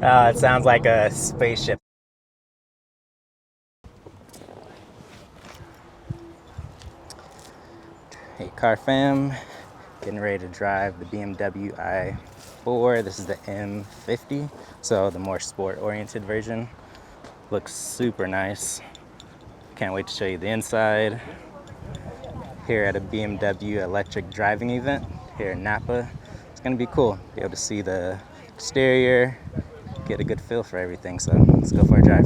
Oh, it sounds like a spaceship. Hey car fam, getting ready to drive the BMW i4. This is the M50, so the more sport oriented version. Looks super nice. Can't wait to show you the inside. Here at a BMW electric driving event here in Napa. It's gonna be cool. Be able to see the exterior, get a good feel for everything. So let's go for a drive.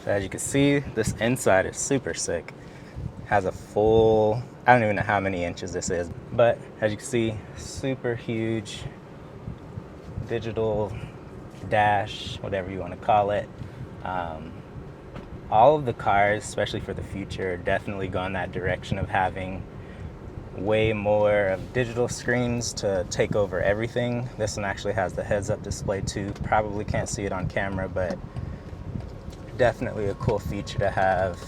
So as you can see, this inside is super sick. Has a full, I don't even know how many inches this is, but as you can see, super huge digital dash, whatever you want to call it. All of the cars, especially for the future, definitely go in that direction of having way more of digital screens to take over everything. This one actually has the heads-up display too. Probably can't see it on camera, but definitely a cool feature to have.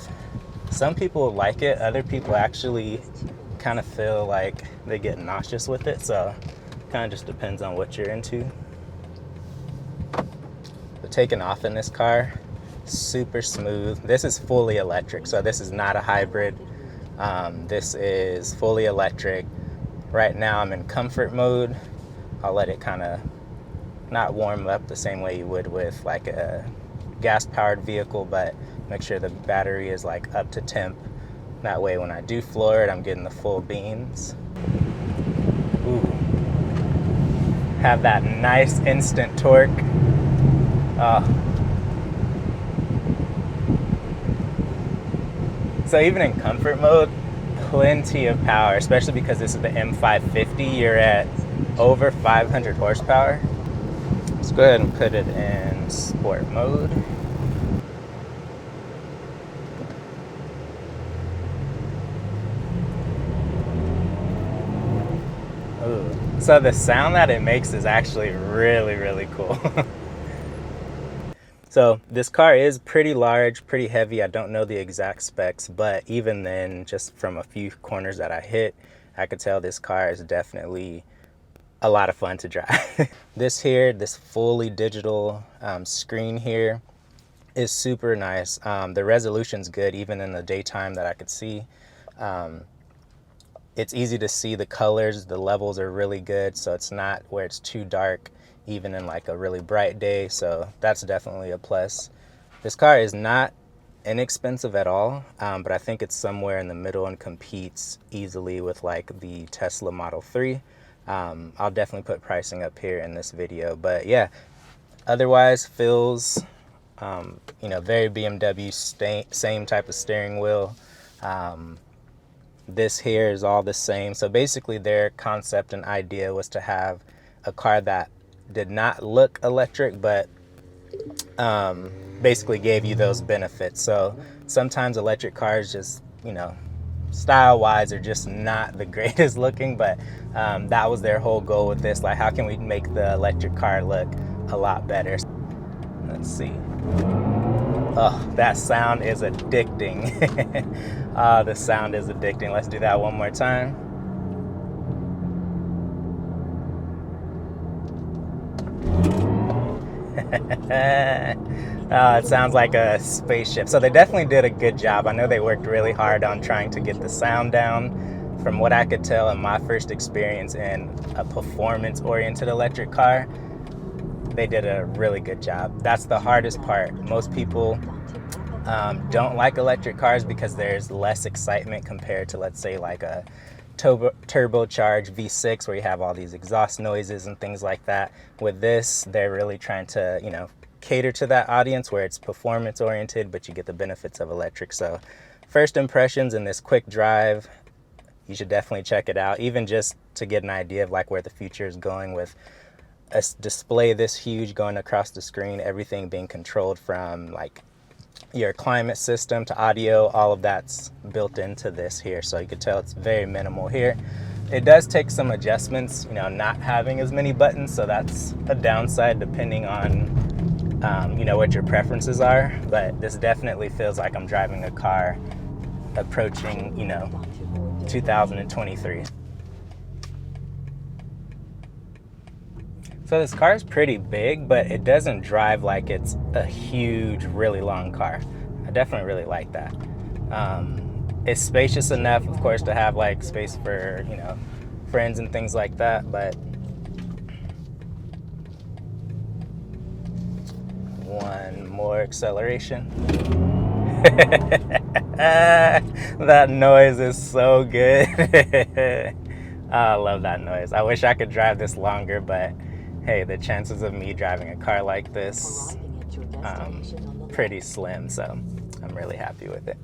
Some people like it, other people actually kind of feel like they get nauseous with it, so kind of just depends on what you're into. The taking off in this car, super smooth. This is fully electric, so this is not a hybrid. This is fully electric. Right now I'm in comfort mode. I'll let it kind of not warm up the same way you would with like a gas-powered vehicle, but make sure the battery is like up to temp. That way when I do floor it, I'm getting the full beans. Ooh. Have that nice instant torque. So even in comfort mode, plenty of power, especially because this is the M550. You're at over 500 horsepower. Let's go ahead and put it in sport mode. Ooh. So the sound that it makes is actually really, really cool. So this car is pretty large, pretty heavy. I don't know the exact specs, but even then, just from a few corners that I hit, I could tell this car is definitely a lot of fun to drive. This fully digital screen here is super nice. The resolution's good, even in the daytime that I could see. It's easy to see the colors. The levels are really good, so it's not where it's too dark even in like a really bright day, so that's definitely a plus. This car is not inexpensive at all, but I think it's somewhere in the middle and competes easily with like the Tesla Model 3. I'll definitely put pricing up here in this video, but yeah, otherwise feels very BMW, same type of steering wheel. This here is all the same. So basically their concept and idea was to have a car that did not look electric, but basically gave you those benefits. So sometimes electric cars just, style wise are just not the greatest looking, but that was their whole goal with this. Like, how can we make the electric car look a lot better? Let's see. Oh, that sound is addicting. The sound is addicting. Let's do that one more time. It sounds like a spaceship. So they definitely did a good job. I know they worked really hard on trying to get the sound down. From what I could tell in my first experience in a performance-oriented electric car, they did a really good job. That's the hardest part. Most people don't like electric cars because there's less excitement compared to, let's say, like a turbocharged V6 where you have all these exhaust noises and things like that. With this, they're really trying to, cater to that audience where it's performance oriented, but you get the benefits of electric. So first impressions in this quick drive, you should definitely check it out, even just to get an idea of like where the future is going with a display this huge going across the screen, everything being controlled from like your climate system to audio. All of that's built into this here, so you can tell it's very minimal here. It does take some adjustments, not having as many buttons, so that's a downside depending on you know, what your preferences are, but this definitely feels like I'm driving a car approaching, you know, 2023. So this car is pretty big, but it doesn't drive like it's a huge, really long car. I definitely really like that. It's spacious enough, of course, to have like space for, you know, friends and things like that, but one more acceleration. That noise is so good. I love that noise. I wish I could drive this longer, but hey, the chances of me driving a car like this, pretty slim, so I'm really happy with it.